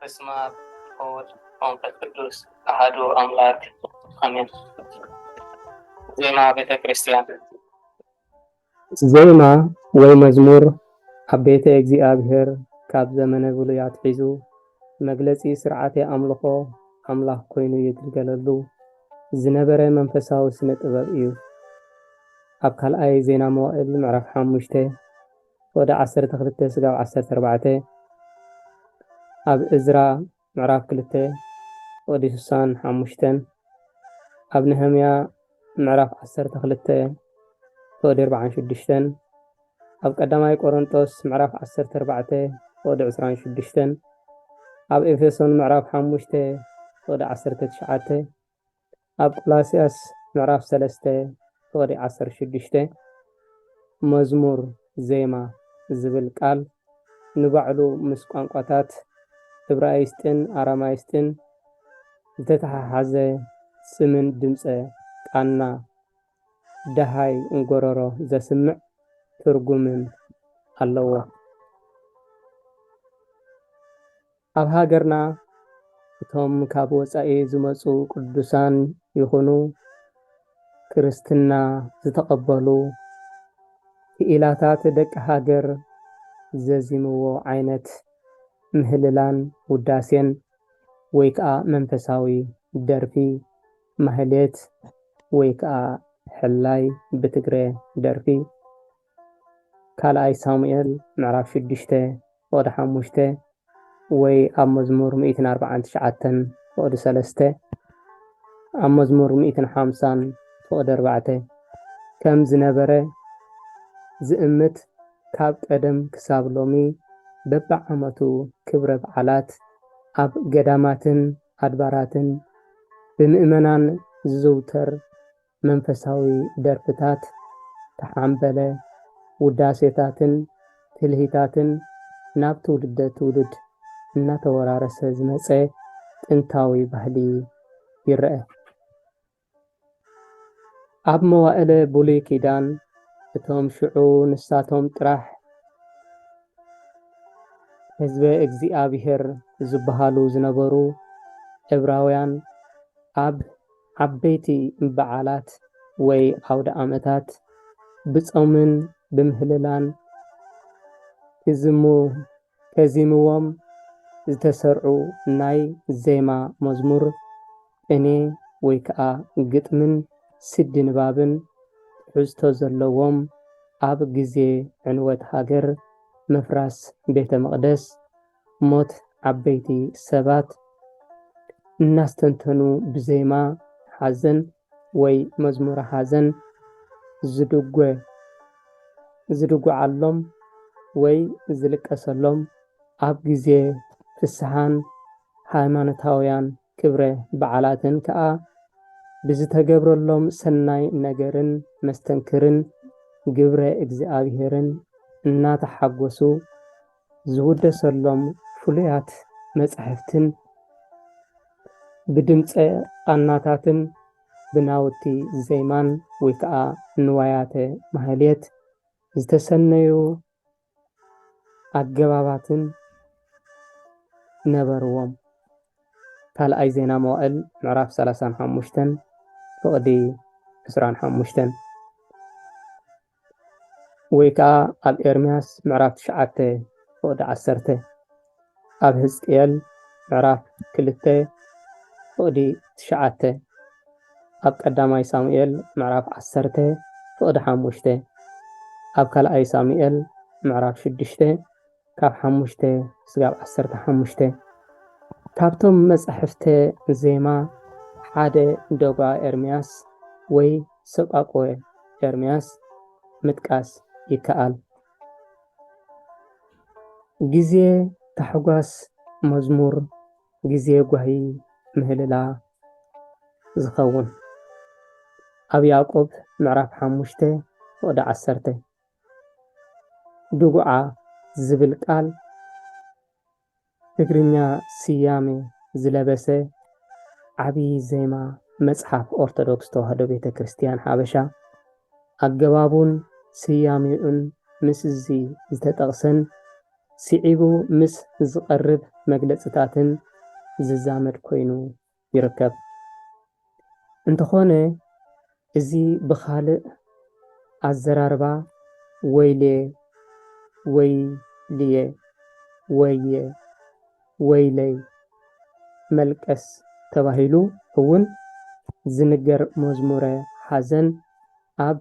በስመ አብ ወወልድ ወመንፈስ ቅዱስ አሐዱ አምላክ አሜን። ዜማ ቤተ ክርስቲያን። ዜማ ወይ መዝሙር ኣብ ቤተ እግዚአብሔር ካብ ዘመነ ብሉያት ሒዙ መግለፂ ስርዓተ ኣምልኾ ኣምላኽ ኮይኑ ይግልገለሉ ዝነበረ መንፈሳዊ ስነ ጥበብ እዩ። ኣብ ካልኣይ ዜና መዋዕል ምዕራፍ 5 ወደ 12 ስጋብ 14 ኣብ እዝራ ምዕራፍ 2 ወዲ 65 ኣብ ነህምያ ምዕራፍ 12 ወዲ 46 ኣብ ቀዳማይ ቆሮንቶስ ምዕራፍ 14 ወዲ 26 ኣብ ኤፌሶን ምዕራፍ 5 ወዲ 19 ኣብ ቆላስያስ ምዕራፍ 3 ወዲ 16 መዝሙር ዜማ ዝብል ቃል ንባዕሉ ምስ ቋንቋታት ዕብራይስጥን ኣራማይስጥን ዝተተሓሓዘ ስምን ድምፀ ቃና ደሃይ እንጎረሮ ዘስምዕ ትርጉምን ኣለዎ። ኣብ ሃገርና እቶም ካብ ወፃኢ ዝመፁ ቅዱሳን ይኹኑ ክርስትና ዝተቐበሉ ክኢላታት ደቂ ሃገር ዘዚምዎ ዓይነት ምህልላን ውዳሴን ወይ ከዓ መንፈሳዊ ደርፊ ማህሌት ወይ ከዓ ሕላይ ብትግረ ደርፊ ካልኣይ ሳሙኤል ምዕራፍ 6 ወዲ 5 ወይ ኣብ መዝሙር 149 ወዲ 3 ኣብ መዝሙር 150 ወዲ 4 ከም ዝነበረ ዝእምት ካብ ቀደም ክሳብ ሎሚ በብዓመቱ ክብረ በዓላት ኣብ ገዳማትን ኣድባራትን ብምእመናን ዝዝውተር መንፈሳዊ ደርፍታት ተሓንበለ ውዳሴታትን ትልሂታትን ናብ ትውልደ ትውልድ እናተወራረሰ ዝመፀ ጥንታዊ ባህሊ ይርአ። ኣብ መዋዕለ ብሉይ ኪዳን እቶም ሽዑ ንሳቶም ጥራሕ ህዝበ እግዚአብሔር ዝበሃሉ ዝነበሩ ዕብራውያን ኣብ ዓበይቲ በዓላት ወይ ኣውደ ዓመታት ብፆምን ብምህልላን ከዚምዎም ዝተሰርዑ ናይ ዜማ መዝሙር ቅኔ ወይ ከዓ ግጥምን ስዲ ንባብን ትሕዝቶ ዘለዎም ኣብ ግዜ ዕንወት ሃገር ምፍራስ ቤተ መቅደስ ሞት ዓበይቲ ሰባት እናስተንተኑ ብዜማ ሓዘን ወይ መዝሙረ ሓዘን ዝድጓዓሎም ወይ ዝልቀሰሎም ኣብ ግዜ ፍስሓን ሃይማኖታውያን ክብረ በዓላትን ከዓ ብዝተገብረሎም ሰናይ ነገርን መስተንክርን ግብረ እግዚአብሔርን እናተሓጎሱ ዝውደሰሎም ፍሉያት መጻሕፍትን ብድምፀ ቃናታትን ብናውቲ ዜማን ወይ ከዓ ንዋያተ ማህሌት ዝተሰነዩ ኣገባባትን ነበርዎም። ካልኣይ ዜና መዋዕል ምዕራፍ 35 ወዲ 25 ወይ ከዓ ኣብ ኤርምያስ ምዕራፍ 9 ወዲ 10 ኣብ ሕዝቅኤል ምዕራፍ 2 ወዲ 9 ኣብ ቀዳማይ ሳሙኤል ምዕራፍ 10 ወዲ 5 ኣብ ካልኣይ ሳሙኤል ምዕራፍ 6 ካብ 5 ስጋብ 15 ካብቶም መጻሕፍተ ዜማ ሓደ ደጓ ኤርምያስ ወይ ሰቆቃወ ኤርምያስ ምጥቃስ ይከኣል። ግዜ ታሕጓስ መዝሙር ግዜ ጓሂ ምህልላ ዝኸውን ኣብ ያዕቆብ ምዕራፍ 5 ወደ 10 ድጉዓ ዝብል ቃል ትግርኛ ስያሜ ዝለበሰ ዓብይ ዜማ መጽሓፍ ኦርቶዶክስ ተዋህዶ ቤተክርስቲያን ሓበሻ ኣገባቡን ስያሜኡን ምስ እዚ ዝተጠቕሰን ስዒቡ ምስ ዝቐርብ መግለጽታትን ዝዛመድ ኮይኑ ይርከብ። እንተኾነ እዚ ብኻልእ ኣዘራርባ ወይሌ፣ ወይልየ፣ ወየ፣ ወይለይ፣ መልቀስ ተባሂሉ እውን ዝንገር መዝሙረ ሓዘን ኣብ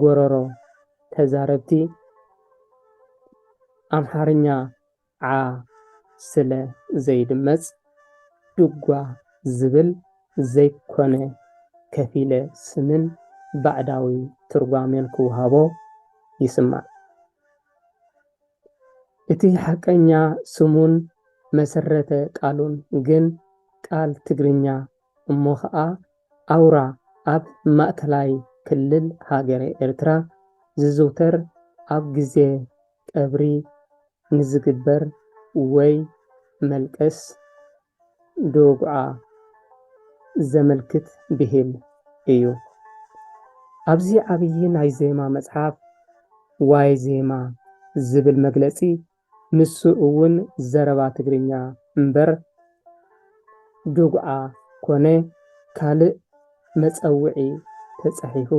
ጎረሮ ተዛረብቲ ኣምሓርኛ ዓ ስለ ዘይድመጽ ድጓ ዝብል ዘይኮነ ከፊለ ስምን ባዕዳዊ ትርጓሜን ክውሃቦ ይስማዕ። እቲ ሓቀኛ ስሙን መሰረተ ቃሉን ግን ቃል ትግርኛ እሞ ከዓ ኣውራ ኣብ ማእከላይ ክልል ሃገረ ኤርትራ ዝዝውተር ኣብ ግዜ ቀብሪ ንዝግበር ወይ መልቀስ ዶጉዓ ዘመልክት ብሂል እዩ። ኣብዚ ዓብይ ናይ ዜማ መጽሓፍ ዋይ ዜማ ዝብል መግለጺ ንሱ እውን ዘረባ ትግርኛ እምበር ድጉዓ ኮነ ካልእ መጸውዒ ተጻሒፉ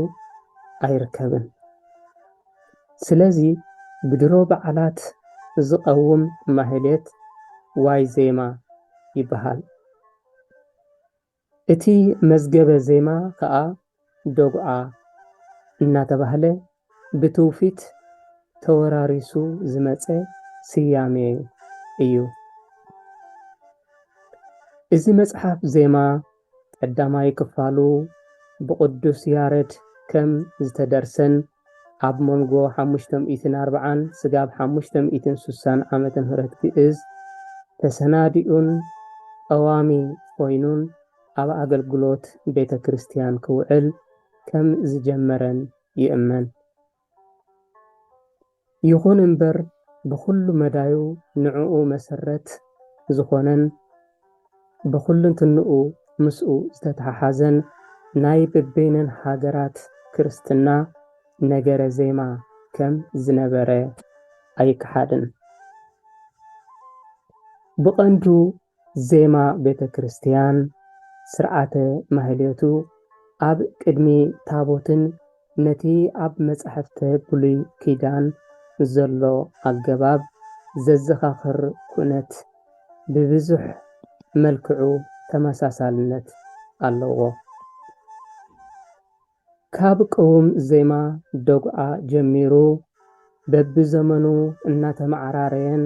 ኣይርከብን። ስለዚ ብድሮ በዓላት ዝቐውም ማህሌት ዋይ ዜማ ይበሃል። እቲ መዝገበ ዜማ ከዓ ድጉዓ እናተባህለ ብትውፊት ተወራሪሱ ዝመጸ ስያሜ እዩ። እዚ መጽሓፍ ዜማ ቀዳማይ ክፋሉ ብቅዱስ ያሬድ ከም ዝተደርሰን ኣብ መንጎ 540 ስጋብ 560 ዓመተ ምህረት ግእዝ ተሰናዲኡን ቀዋሚ ኮይኑን ኣብ ኣገልግሎት ቤተ ክርስቲያን ክውዕል ከም ዝጀመረን ይእመን። ይኹን እምበር ብኩሉ መዳዩ ንዕኡ መሰረት ዝኾነን ብኩሉን ትንኡ ምስኡ ዝተተሓሓዘን ናይ በበይነን ሃገራት ክርስትና ነገረ ዜማ ከም ዝነበረ ኣይከሓድን። ብቐንዱ ዜማ ቤተ ክርስቲያን ስርዓተ ማህሌቱ ኣብ ቅድሚ ታቦትን ነቲ ኣብ መጻሕፍተ ብሉይ ኪዳን ዘሎ ኣገባብ ዘዘኻኽር ኩነት ብብዙሕ መልክዑ ተመሳሳልነት ኣለዎ። ካብ ቅውም ዜማ ድጉዓ ጀሚሩ በብዘመኑ እናተመዓራረየን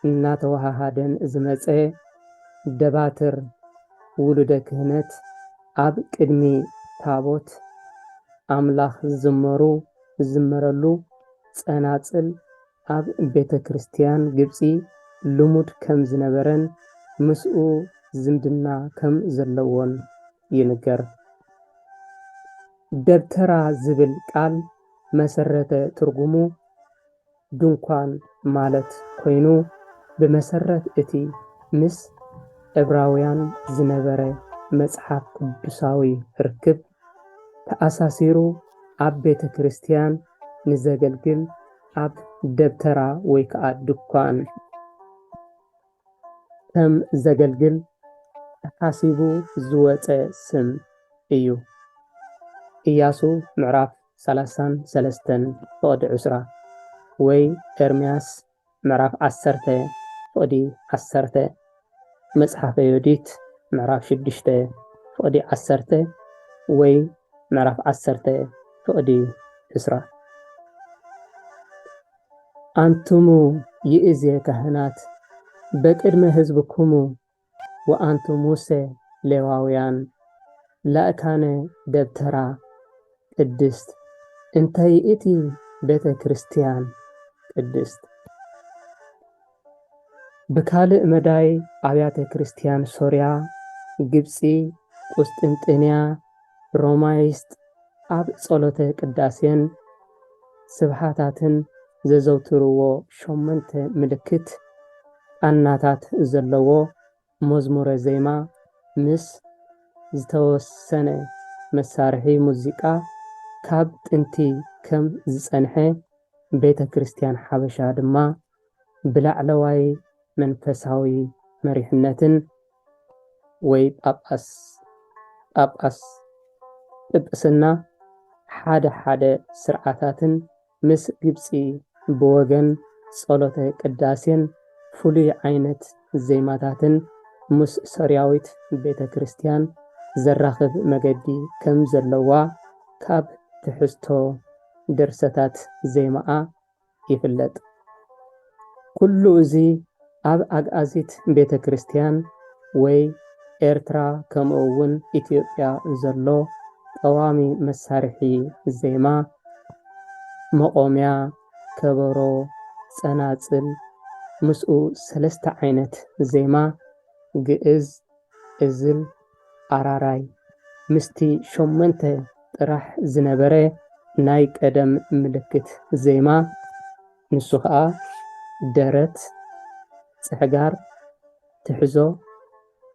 እናተወሃሃደን ዝመጸ ደባትር ውሉደ ክህነት ኣብ ቅድሚ ታቦት ኣምላኽ ዝመረሉ ጸናጽል ኣብ ቤተ ክርስቲያን ግብጺ ልሙድ ከም ዝነበረን ምስኡ ዝምድና ከም ዘለዎን ይንገር። ደብተራ ዝብል ቃል መሰረተ ትርጉሙ ድንኳን ማለት ኮይኑ ብመሰረት እቲ ምስ ዕብራውያን ዝነበረ መጽሓፍ ቅዱሳዊ ርክብ ተኣሳሲሩ ኣብ ቤተ ክርስቲያን ንዘገልግል ኣብ ደብተራ ወይ ከዓ ድኳን ከም ዘገልግል ተሓሲቡ ዝወፀ ስም እዩ። ኢያሱ ምዕራፍ 33 ፍቅዲ 20 ወይ ኤርምያስ ምዕራፍ 10 ፍቅዲ 10 መጽሓፈ ዮዲት ምዕራፍ 6 ፍቅዲ 10 ወይ ምዕራፍ 10 ፍቅዲ 20 አንትሙ ይእዜ ካህናት በቅድመ ህዝብኩሙ ወአንቱ ሙሴ ሌዋውያን ላእካነ ደብተራ ቅድስት እንታይ እቲ ቤተ ክርስቲያን ቅድስት። ብካልእ መዳይ ኣብያተ ክርስቲያን ሶርያ፣ ግብፂ፣ ቁስጥንጥንያ፣ ሮማይስጥ ኣብ ጸሎተ ቅዳሴን ስብሓታትን ዘዘውትርዎ 8 ምልክት ቃናታት ዘለዎ መዝሙረ ዜማ ምስ ዝተወሰነ መሳርሒ ሙዚቃ ካብ ጥንቲ ከም ዝጸንሐ ቤተ ክርስቲያን ሓበሻ ድማ ብላዕለዋይ መንፈሳዊ መሪሕነትን ወይ ጵጵስና ሓደ ስርዓታትን ምስ ግብፂ ብወገን ጸሎተ ቅዳሴን ፍሉይ ዓይነት ዜማታትን ምስ ሶርያዊት ቤተ ክርስቲያን ዘራኽብ መገዲ ከም ዘለዋ ካብ ትሕዝቶ ድርሰታት ዜማኣ ይፍለጥ። ኩሉ እዚ ኣብ ኣግኣዚት ቤተ ክርስቲያን ወይ ኤርትራ ከምኡ እውን ኢትዮጵያ ዘሎ ቀዋሚ መሳርሒ ዜማ መቆምያ፣ ከበሮ፣ ጸናጽል ምስኡ 3 ዓይነት ዜማ ግዕዝ፣ እዝል፣ ኣራራይ ምስቲ 8 ጥራሕ ዝነበረ ናይ ቀደም ምልክት ዜማ ንሱ ከዓ ደረት፣ ጽሕጋር፣ ትሕዞ፣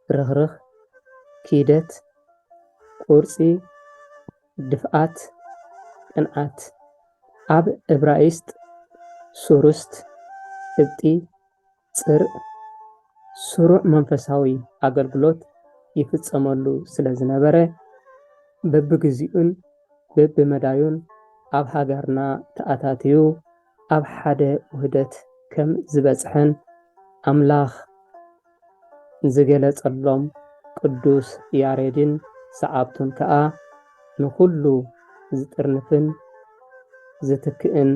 ርኽርኽ፣ ኪደት፣ ቁርጺ፣ ድፍኣት፣ ቅንዓት ኣብ ዕብራይስጥ ሱሩስት፣ ቅብጢ፣ ጽርዕ ስሩዕ መንፈሳዊ ኣገልግሎት ይፍጸመሉ ስለ ዝነበረ በብግዚኡን በብመዳዩን ኣብ ሃገርና ተኣታትዩ ኣብ ሓደ ውህደት ከም ዝበጽሐን ኣምላኽ ዝገለጸሎም ቅዱስ ያሬድን ሰዓብቱን ከዓ ንኹሉ ዝጥርንፍን ዝትክእን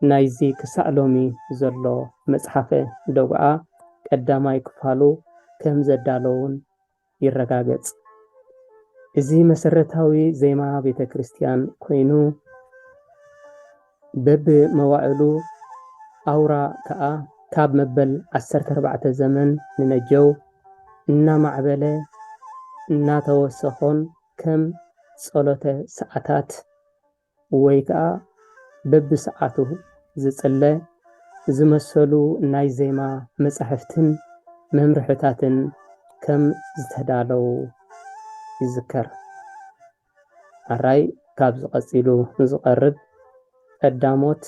ናይዚ ክሳዕ ሎሚ ዘሎ መጽሓፈ ደጉዓ ቀዳማይ ክፋሉ ከም ዘዳለውን ይረጋገጽ። እዚ መሰረታዊ ዜማ ቤተ ክርስቲያን ኮይኑ በብመዋዕሉ ኣውራ ከዓ ካብ መበል 14 ዘመን ንነጀው እናማዕበለ እናተወሰኾን ከም ጸሎተ ሰዓታት ወይ ከዓ በብሰዓቱ ዝጽለ ዝመሰሉ ናይ ዜማ መጻሕፍትን መምርሕታትን ከም ዝተዳለው ይዝከር። ኣራይ ካብ ዝቐፂሉ ዝቐርብ ቀዳሞት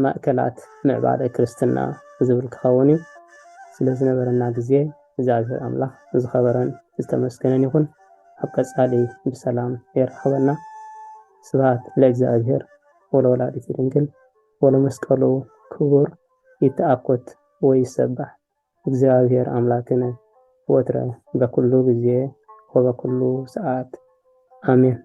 ማእከላት ምዕባለ ክርስትና ዝብል ክኸውን እዩ። ስለ ዝነበረና ግዜ እግዚአብሔር ኣምላኽ ዝኸበረን ዝተመስገነን ይኹን። ኣብ ቀጻሊ ብሰላም ይርኸበና። ስብሐት ለእግዚአብሔር ወለወላዲቱ ድንግል ወለመስቀሉ ክቡር ይተአኮት ወይሰባሕ። እግዚአብሔር አምላክነ ወትረ በኩሉ ጊዜ ወበኩሉ ሰዓት አሜን።